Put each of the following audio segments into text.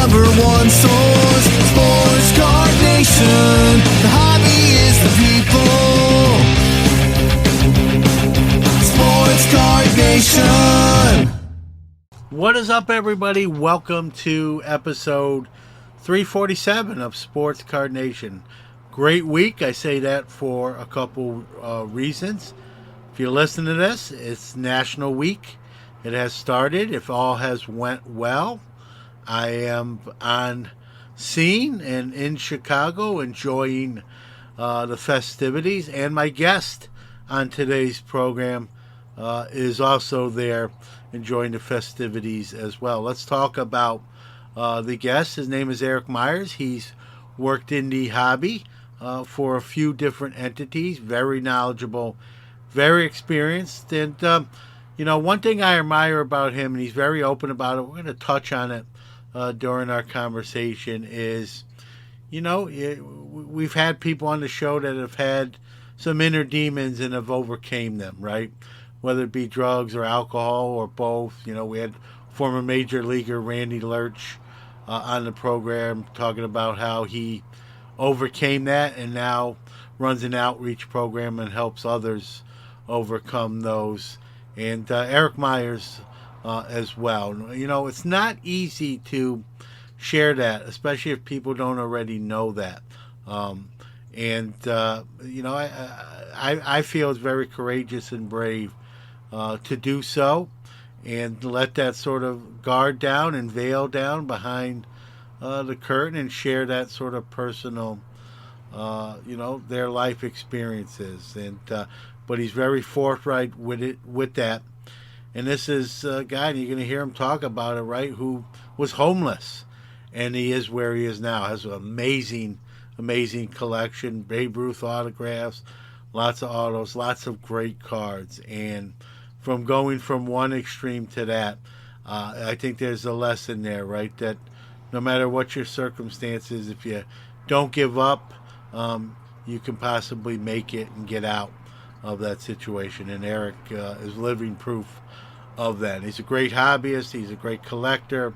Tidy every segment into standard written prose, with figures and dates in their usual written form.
number one source. Sports Card Nation. The hobby is the people. Sports Card Nation. What is up, everybody? Welcome to episode 347 of Sports Card Nation. Great week. I say that for a couple reasons. If you're listening to this, it's National Week. It has started. If all has went well, I am on scene and in Chicago enjoying the festivities. And my guest on today's program is also there enjoying the festivities as well. Let's talk about the guest. His name is Erik Myers. He's worked in the hobby for a few different entities. Very knowledgeable, very experienced. And, one thing I admire about him, and he's very open about it, we're going to touch on it during our conversation, is, we've had people on the show that have had some inner demons and have overcame them, right? Whether it be drugs or alcohol or both. We had former major leaguer Randy Lurch on the program talking about how he overcame that and now runs an outreach program and helps others overcome those. And Erik Myers as well. It's not easy to share that, especially if people don't already know that. I feel it's very courageous and brave to do so and let that sort of guard down and veil down behind the curtain and share that sort of personal, their life experiences. But he's very forthright with that. And this is a guy, and you're going to hear him talk about it, right, who was homeless. And he is where he is now. Has an amazing collection. Babe Ruth autographs, lots of autos, lots of great cards. And from going from one extreme to that, I think there's a lesson there, right? That no matter what your circumstances, if you don't give up, you can possibly make it and get out of that situation. And Erik is living proof of that. He's a great hobbyist. He's a great collector.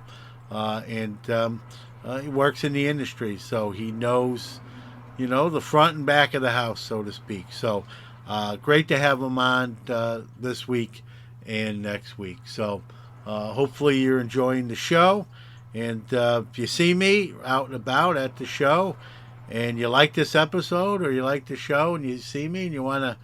And he works in the industry, so he knows, the front and back of the house, so to speak. So great to have him on this week and next week. So hopefully you're enjoying the show. And if you see me out and about at the show and you like this episode or you like the show and you see me and you want to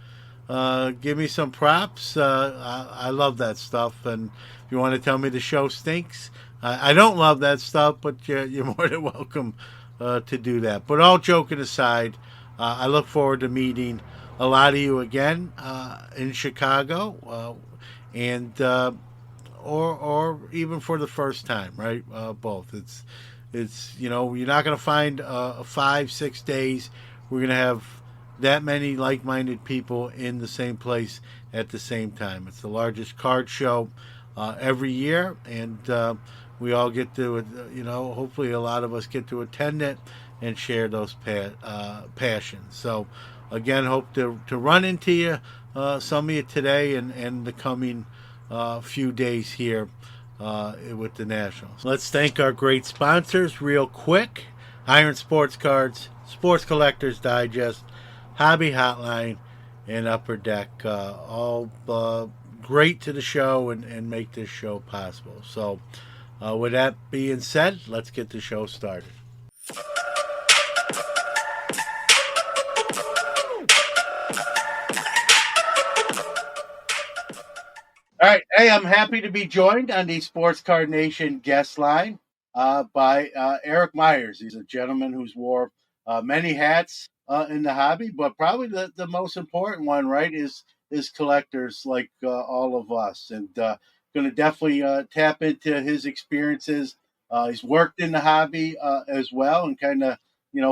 give me some props, I love that stuff. And if you want to tell me the show stinks, I don't love that stuff, but you're more than welcome to do that. But all joking aside, I look forward to meeting a lot of you again in Chicago, or even for the first time, right? Both. It's you're not going to find 5-6 days we're going to have that many like-minded people in the same place at the same time. It's the largest card show every year, and we all get to, hopefully a lot of us get to attend it and share those passions. So, again, hope to run into you, some of you today and the coming few days here with the Nationals. Let's thank our great sponsors real quick. Iron Sports Cards, Sports Collectors Digest, Hobby Hotline, and Upper Deck. All great to the show and make this show possible. So with that being said, let's get the show started. All right. Hey, I'm happy to be joined on the Sports Card Nation guest line by Erik Myers. He's a gentleman who's wore many hats in the hobby, but probably the most important one, right, is collectors like all of us. And going to definitely tap into his experiences. He's worked in the hobby as well and kind of,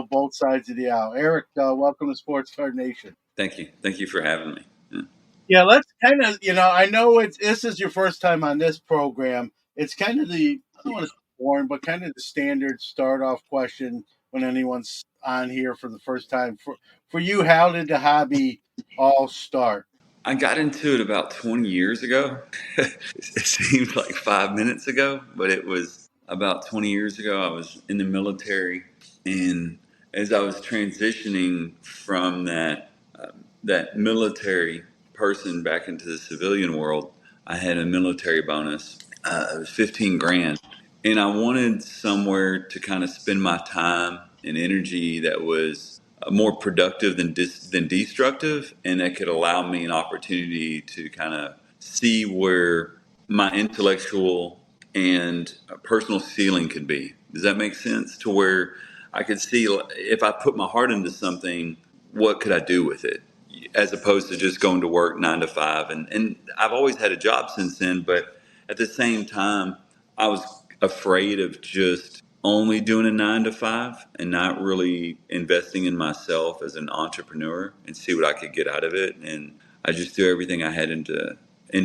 both sides of the aisle. Erik, welcome to Sports Card Nation. Thank you. Thank you for having me. Yeah, let's kind of, I know this is your first time on this program. It's kind of I don't want to say boring, but kind of the standard start off question when anyone's on here for the first time. For you, how did the hobby all start? I got into it about 20 years ago. It seems like 5 minutes ago, but it was about 20 years ago. I was in the military, and as I was transitioning from that military person back into the civilian world, I had a military bonus. It was 15 grand, and I wanted somewhere to kind of spend my time and energy that was more productive than destructive, and that could allow me an opportunity to kind of see where my intellectual and personal ceiling could be. Does that make sense? To where I could see if I put my heart into something, what could I do with it? As opposed to just going to work 9 to 5. And I've always had a job since then, but at the same time, I was afraid of just only doing a 9 to 5 and not really investing in myself as an entrepreneur and see what I could get out of it. And I just threw everything I had into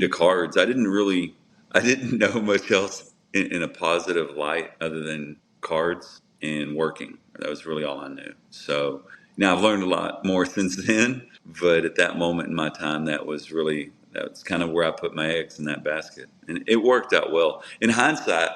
cards. I didn't know much else in a positive light other than cards and working. That was really all I knew. So now I've learned a lot more since then, but at that moment in my time, that's kind of where I put my eggs in that basket, and it worked out well. In hindsight,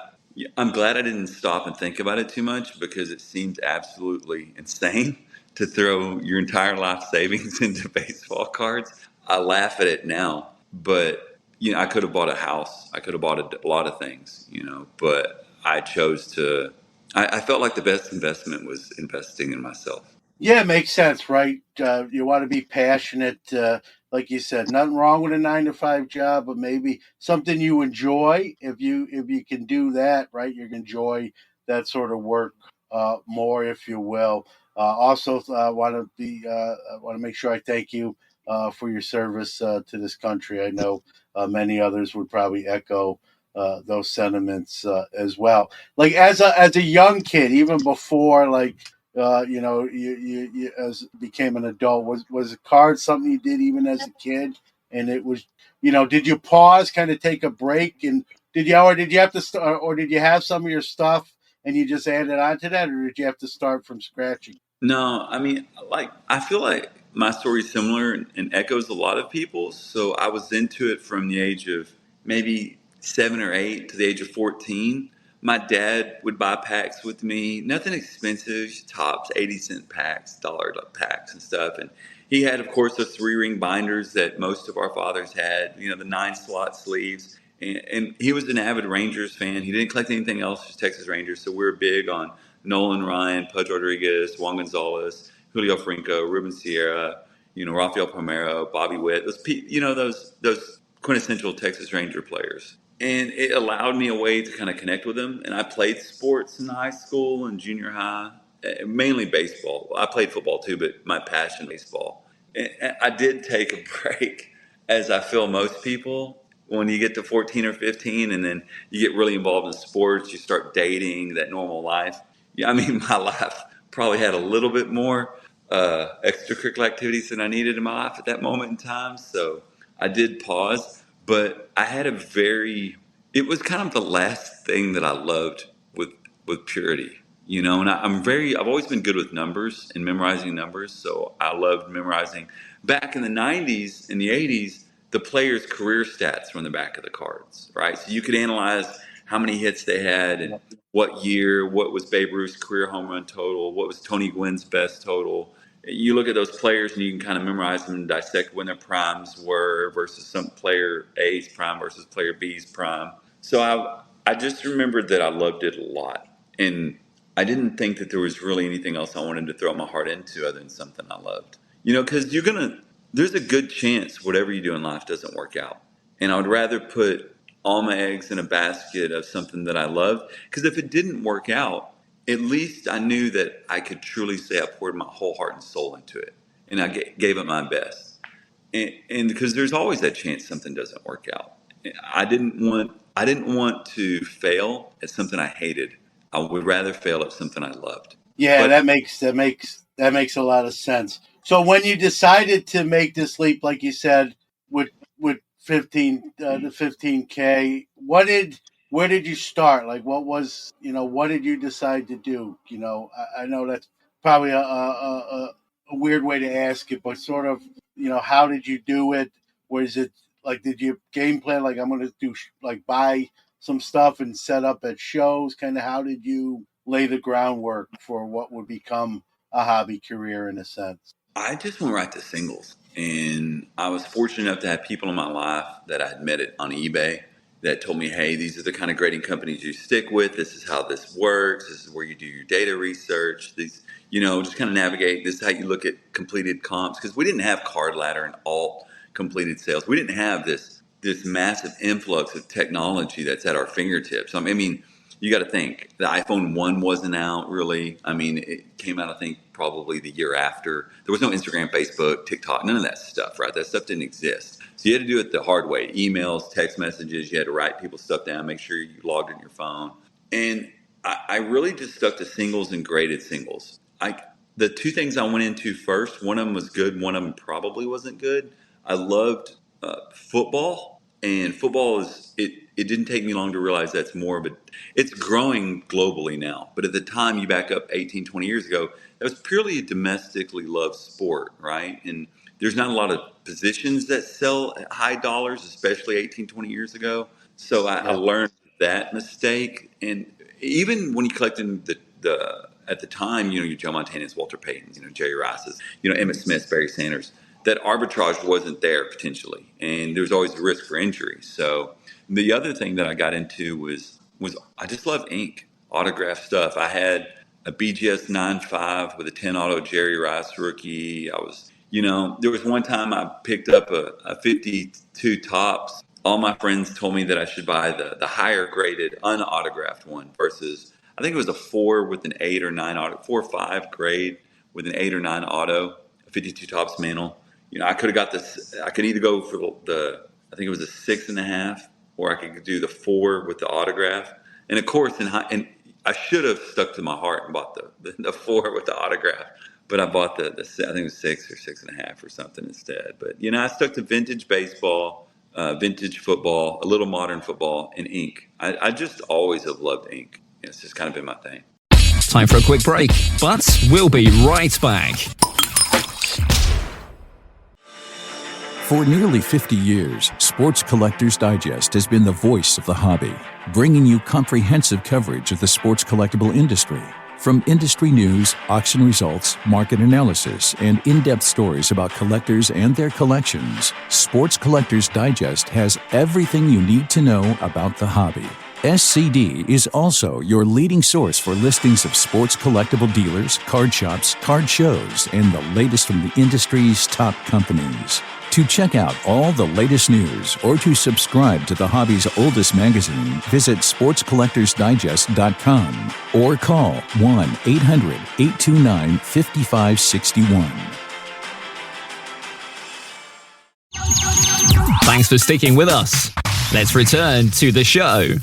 I'm glad I didn't stop and think about it too much because it seems absolutely insane to throw your entire life savings into baseball cards. I laugh at it now, but I could have bought a house. I could have bought a lot of things, but I chose to. I felt like the best investment was investing in myself. Yeah, it makes sense, right? You want to be passionate, like you said. Nothing wrong with a 9 to 5 job, but maybe something you enjoy. If you can do that, right, you can enjoy that sort of work more, if you will. Also, want to make sure I thank you for your service to this country. I know many others would probably echo those sentiments as well. Like as a young kid, even before you as became an adult, was cards something you did even as a kid? And it was, did you pause, kind of take a break, and did you have to start, or did you have some of your stuff and you just added on to that, or did you have to start from scratch? No, I mean, I feel like my story's similar and echoes a lot of people's. So I was into it from the age of maybe 7 or 8 to the age of 14. My dad would buy packs with me, nothing expensive, tops, 80-cent packs, dollar packs and stuff. And he had, of course, the 3-ring binders that most of our fathers had, the 9-slot sleeves. And he was an avid Rangers fan. He didn't collect anything else, just Texas Rangers. So we were big on Nolan Ryan, Pudge Rodriguez, Juan Gonzalez, Julio Franco, Ruben Sierra, Rafael Palmeiro, Bobby Witt, those quintessential Texas Ranger players. And it allowed me a way to kind of connect with them. And I played sports in high school and junior high, mainly baseball. I played football too, but my passion baseball. And I did take a break, as I feel most people when you get to 14 or 15 and then you get really involved in sports, you start dating, that normal life. Yeah, I mean, my life probably had a little bit more extracurricular activities than I needed in my life at that moment in time. So I did pause, but it was kind of the last thing that I loved with purity, and I've always been good with numbers and memorizing numbers. So I loved memorizing back in the 90s and the 80s, the players' career stats were on the back of the cards, right? So you could analyze how many hits they had and what year, what was Babe Ruth's career home run total, what was Tony Gwynn's best total. You look at those players and you can kind of memorize them and dissect when their primes were versus some player A's prime versus player B's prime. So I just remembered that I loved it a lot. And I didn't think that there was really anything else I wanted to throw my heart into other than something I loved. Because there's a good chance whatever you do in life doesn't work out. And I would rather put all my eggs in a basket of something that I love. Because if it didn't work out, at least I knew that I could truly say I poured my whole heart and soul into it. And I gave it my best. And because there's always that chance something doesn't work out. I didn't want to fail at something I hated. I would rather fail at something I loved. Yeah, But that makes a lot of sense. So when you decided to make this leap, like you said, with 15K, where did you start? Like, what did you decide to do? I know that's probably a weird way to ask it, but sort of, how did you do it? Was it like, did you game plan, like, I'm going to do like buy some stuff and set up at shows? Kind of how did you lay the groundwork for what would become a hobby career in a sense? I just went right to singles. And I was fortunate enough to have people in my life that I had met on eBay that told me, hey, these are the kind of grading companies you stick with. This is how this works. This is where you do your data research. These, just kind of navigate. This is how you look at completed comps. Because we didn't have Card Ladder and alt completed sales. We didn't have this massive influx of technology that's at our fingertips. I mean, you got to think the iPhone 1 wasn't out really. I mean, it came out, I think, probably the year after. There was no Instagram, Facebook, TikTok, none of that stuff, right? That stuff didn't exist. So you had to do it the hard way. Emails, text messages, you had to write people's stuff down, make sure you logged in your phone. And I really just stuck to singles and graded singles. The two things I went into first, one of them was good, one of them probably wasn't good. I loved football, and football it didn't take me long to realize that's more of a, it's growing globally now, but at the time, you back up 18, 20 years ago, that was purely a domestically loved sport, right? And there's not a lot of positions that sell at high dollars, especially 18, 20 years ago. So I Yeah. learned that mistake. And even when you collect in the at the time, your Joe Montanas, Walter Paytons, Jerry Rice's, Emmitt Smith's, Barry Sanders, that arbitrage wasn't there potentially. And there's always a risk for injury. So the other thing that I got into was I just love ink, autograph stuff. I had a BGS 9.5 with a 10 auto Jerry Rice rookie. There was one time I picked up a 52 tops. All my friends told me that I should buy the higher graded unautographed one versus I think it was a 4 with an 8 or 9 auto, 4 or 5 grade with an 8 or 9 auto, a 52 tops mantle. I could have got this. I could either go for I think it was a 6.5, or I could do the 4 with the autograph. And of course, and I should have stuck to my heart and bought the 4 with the autograph, but I bought the I think it was 6 or 6.5 or something instead. But I stuck to vintage baseball, vintage football, a little modern football, and ink. I just always have loved ink. It's just kind of been my thing. Time for a quick break, but we'll be right back. For nearly 50 years, Sports Collectors Digest has been the voice of the hobby, bringing you comprehensive coverage of the sports collectible industry. From industry news, auction results, market analysis, and in-depth stories about collectors and their collections, Sports Collectors Digest has everything you need to know about the hobby. SCD is also your leading source for listings of sports collectible dealers, card shops, card shows, and the latest from the industry's top companies. To check out all the latest news or to subscribe to the hobby's oldest magazine, visit sportscollectorsdigest.com or call 1-800-829-5561. Thanks for sticking with us. Let's return to the show.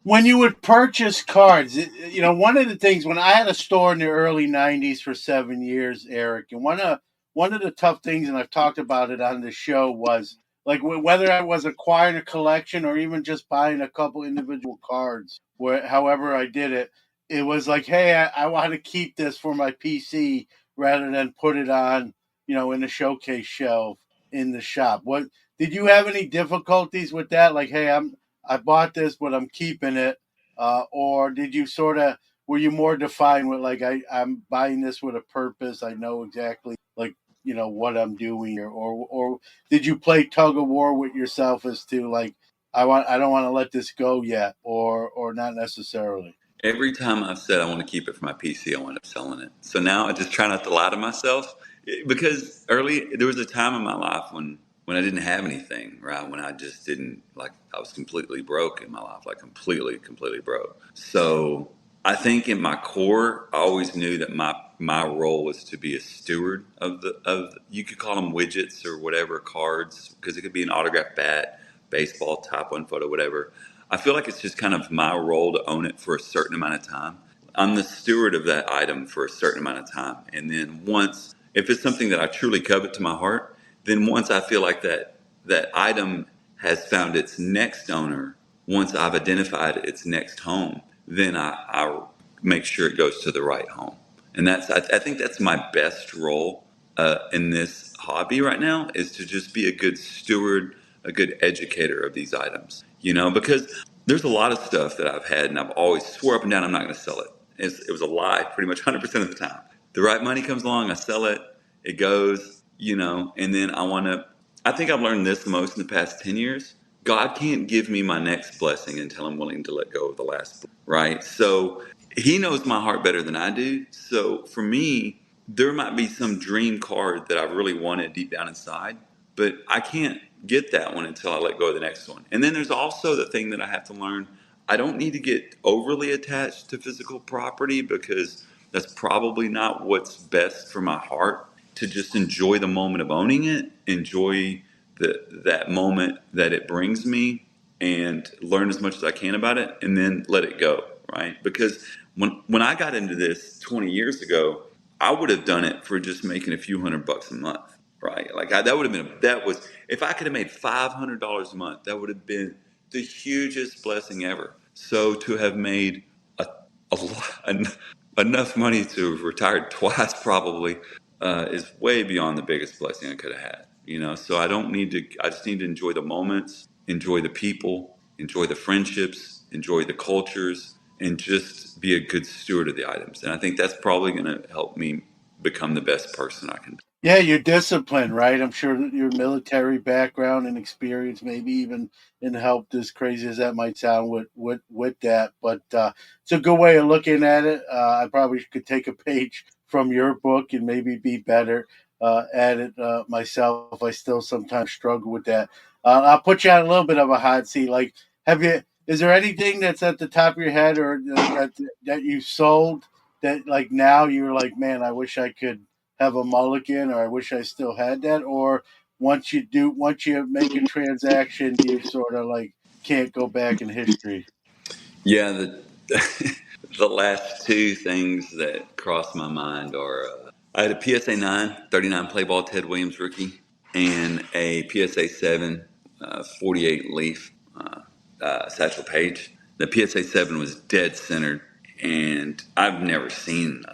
When you would purchase cards, one of the things when I had a store in the early '90s for 7 years, Eric, and one of the tough things, and I've talked about it on the show, was like whether I was acquiring a collection or even just buying a couple individual cards, however I did it, it was like, hey, I want to keep this for my PC rather than put it on, in a showcase shelf in the shop. What did you have any difficulties with that? Like, hey, I bought this, but I'm keeping it. Or did you were you more defined with like, I'm buying this with a purpose. I know exactly what I'm doing here. Or did you play tug of war with yourself as to like, I don't want to let this go yet, or not necessarily? Every time I've said I want to keep it for my PC, I wind up selling it. So now I just try not to lie to myself, because there was a time in my life when I didn't have anything, right? When I just didn't, like, I was completely broke in my life, like completely broke. So I think in my core, I always knew that my role was to be a steward of you could call them widgets or whatever, cards, because it could be an autographed bat, baseball, top one photo, whatever. I feel like it's just kind of my role to own it for a certain amount of time. I'm the steward of that item for a certain amount of time. And then if it's something that I truly covet to my heart, then once I feel like that item has found its next owner, once I've identified its next home, then I make sure it goes to the right home. And I think that's my best role in this hobby right now is to just be a good steward, a good educator of these items. Because there's a lot of stuff that I've had and I've always swore up and down I'm not going to sell it. It was a lie pretty much 100% of the time. The right money comes along, I sell it, it goes, and then I think I've learned this the most in the past 10 years. God can't give me my next blessing until I'm willing to let go of the last, right? So he knows my heart better than I do. So for me, there might be some dream card that I really wanted deep down inside, but I can't get that one until I let go of the next one. And then there's also the thing that I have to learn. I don't need to get overly attached to physical property because that's probably not what's best for my heart. To just enjoy the moment of owning it, enjoy that moment that it brings me, and learn as much as I can about it, and then let it go. Right? Because when I got into this 20 years ago, I would have done it for just making a few $100 a month. Right? Like that would have been that was if I could have made $500 a month, that would have been the hugest blessing ever. So to have made a lot, enough money to have retired twice probably is way beyond the biggest blessing I could have had. So I don't need to. I just need to enjoy the moments, enjoy the people, enjoy the friendships, enjoy the cultures, and just be a good steward of the items. And I think that's probably going to help me become the best person I can be. Yeah, your discipline, right? I'm sure that your military background and experience maybe even in helped, as crazy as that might sound, with that. But it's a good way of looking at it. I probably could take a page from your book and maybe be better at it myself. I still sometimes struggle with that. I'll put you on a little bit of a hot seat. Like, is there anything that's at the top of your head or that you sold that like now you're like, man, I wish I could have a mulligan, or I wish I still had that, or once you make a transaction, you sort of like can't go back in history. Yeah, the last two things that crossed my mind are I had a PSA 9 39 play ball Ted Williams rookie and a PSA 7 48 leaf Satchel Paige. The PSA 7 was dead centered, and I've never seen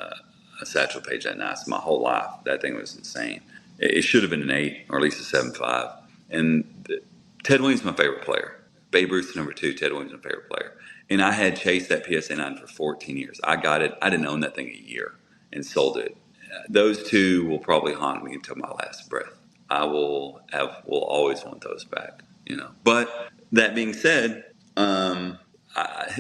a Satchel Paige that nice my whole life. That thing was insane. It should have been an 8 or at least a 7.5. And Ted Williams is my favorite player. Babe Ruth's number 2. Ted Williams is my favorite player. And I had chased that PSA 9 for 14 years. I got it. I didn't own that thing a year and sold it. Those two will probably haunt me until my last breath. Will always want those back. But that being said, and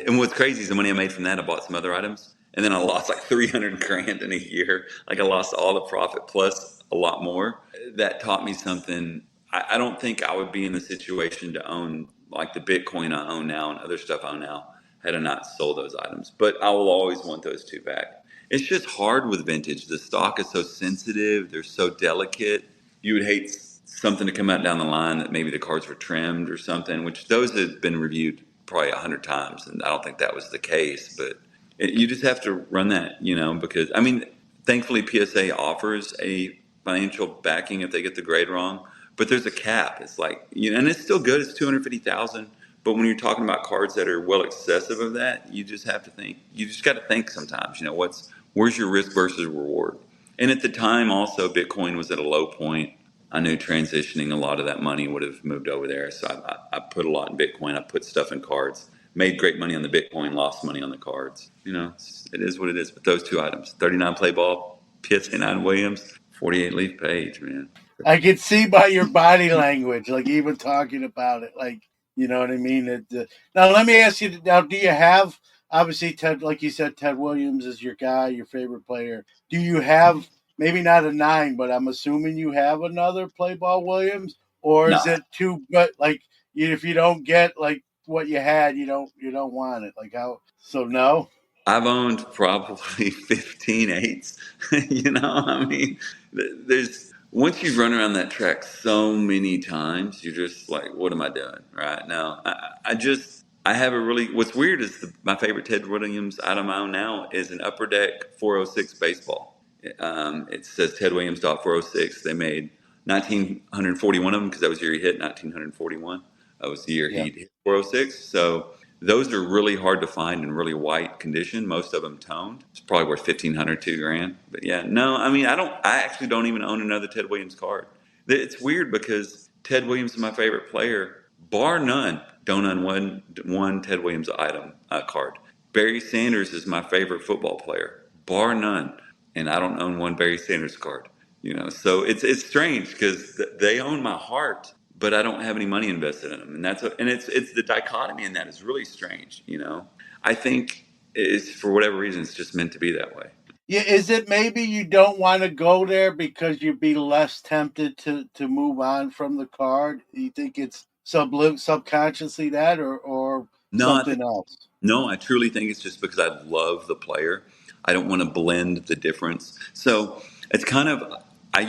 what's crazy is the money I made from that, I bought some other items, and then I lost like 300 grand in a year. Like I lost all the profit plus a lot more. That taught me something. I don't think I would be in the situation to own like the Bitcoin I own now and other stuff I own now had I not sold those items. But I will always want those two back. It's just hard with vintage. The stock is so sensitive. They're so delicate. You would hate something to come out down the line that maybe the cards were trimmed or something, which those have been reviewed probably 100 times, and I don't think that was the case. But you just have to run that, because I mean, thankfully PSA offers a financial backing if they get the grade wrong, but there's a cap. It's like and it's still good. It's 250,000. But when you're talking about cards that are well excessive of that, you just have to think. You just got to think sometimes. Where's your risk versus reward? And at the time, also Bitcoin was at a low point. I knew transitioning a lot of that money would have moved over there. So I put a lot in Bitcoin. I put stuff in cards, made great money on the Bitcoin, lost money on the cards. It is what it is. But those two items, 39 play ball, PSA 9 Williams, 48 leaf Page, man. I can see by your body language, like even talking about it, like you know what I mean. Now, let me ask you. Now, do you have obviously Ted, like you said, Ted Williams is your guy, your favorite player. Do you have maybe not a 9, but I'm assuming you have another play ball Williams, or No, is it too good? Like if you don't get like what you had, you don't want it. Like how? So no. I've owned probably 15 eights. I mean, there's once you run around that track so many times, you're just like, what am I doing right now? I have a really. What's weird is my favorite Ted Williams item I own now is an Upper Deck 406 baseball. It says Ted Williams dot 406. They made 1941 of them because that was the year he hit 1941. That was the year Yeah. he hit 406. So Those are really hard to find in really white condition. Most of them toned. It's probably worth $1,500, $2,000. But yeah, no, I mean, I actually don't even own another Ted Williams card. It's weird because Ted Williams is my favorite player, bar none. Don't own one Ted Williams item card. Barry Sanders is my favorite football player, bar none, and I don't own one Barry Sanders card. So it's strange because they own my heart, but I don't have any money invested in them, and it's the dichotomy in that is really strange. I think it's for whatever reason it's just meant to be that way. Yeah, is it maybe you don't want to go there because you'd be less tempted to move on from the card? You think it's subconsciously that, or No, something else? No, I truly think it's just because I love the player. I don't want to blend the difference. So it's kind of, I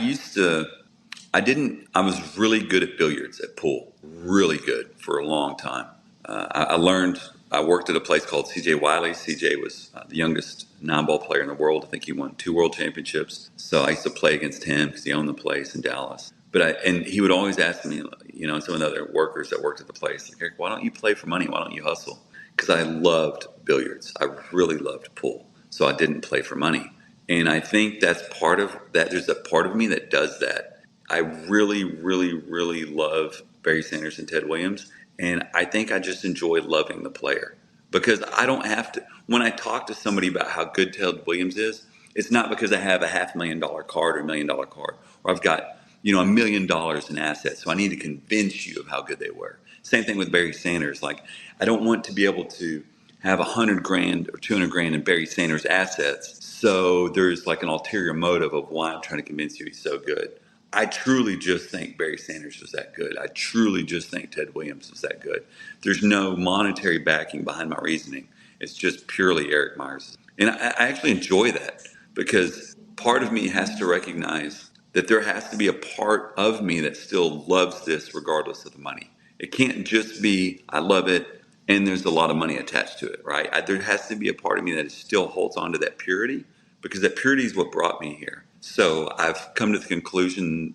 was really good at billiards at pool, really good for a long time. I worked at a place called CJ Wiley. CJ was the youngest 9-ball player in the world. I think he won 2 world championships. So I used to play against him because he owned the place in Dallas. And he would always ask me, and some of the other workers that worked at the place, like, Eric, why don't you play for money? Why don't you hustle? Because I loved billiards. I really loved pool. So I didn't play for money. And I think that's part of that. There's a part of me that does that. I really, really, really love Barry Sanders and Ted Williams. And I think I just enjoy loving the player because I don't have to. When I talk to somebody about how good Ted Williams is, it's not because I have a $500,000 card or $1 million card, or I've got $1 million in assets. So I need to convince you of how good they were. Same thing with Barry Sanders. Like, I don't want to be able to have $100,000 or $200,000 in Barry Sanders assets. So there's like an ulterior motive of why I'm trying to convince you he's so good. I truly just think Barry Sanders was that good. I truly just think Ted Williams is that good. There's no monetary backing behind my reasoning. It's just purely Erik Myers. And I actually enjoy that because part of me has to recognize that there has to be a part of me that still loves this regardless of the money. It can't just be, I love it, and there's a lot of money attached to it, right? There has to be a part of me that still holds on to that purity because that purity is what brought me here. So I've come to the conclusion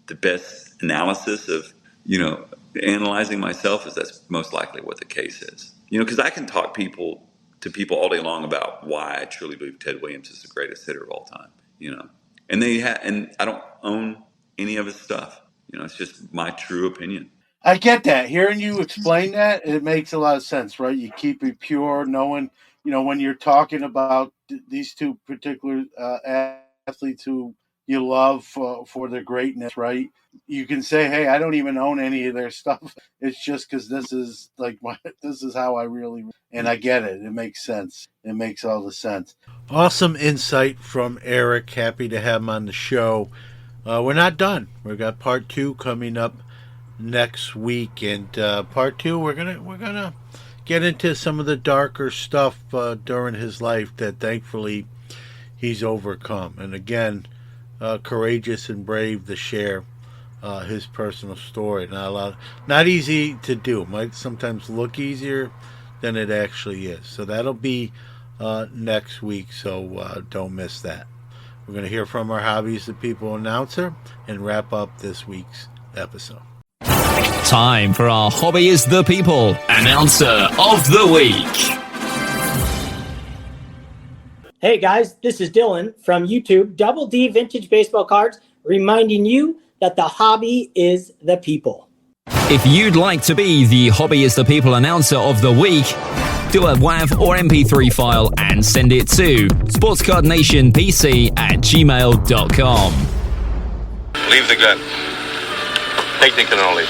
the best analysis of, analyzing myself is that's most likely what the case is. Because I can talk to people all day long about why I truly believe Ted Williams is the greatest hitter of all time, and I don't own any of his stuff. It's just my true opinion. I get that. Hearing you explain that, it makes a lot of sense, right? You keep it pure, knowing, when you're talking about these two particular athletes who you love for their greatness, right? You can say, hey, I don't even own any of their stuff. It's just because this is this is how I really, and I get it. It makes sense. It makes all the sense. Awesome insight from Erik. Happy to have him on the show. We're not done. We've got part 2 coming up next week, and part 2 we're gonna get into some of the darker stuff during his life that thankfully he's overcome, and again courageous and brave to share his personal story. Not easy to do. Might sometimes look easier than it actually is. So that'll be next week, so don't miss that. We're going to hear from our Hobbies of People announcer and wrap up this week's episode. Time for our Hobby is the People announcer of the week. Hey guys, this is Dylan from YouTube, Double D Vintage Baseball Cards, reminding you that the hobby is the people. If you'd like to be the Hobby is the People announcer of the week, do a WAV or MP3 file and send it to sportscardnationpc@gmail.com. Leave the gun. Technical only.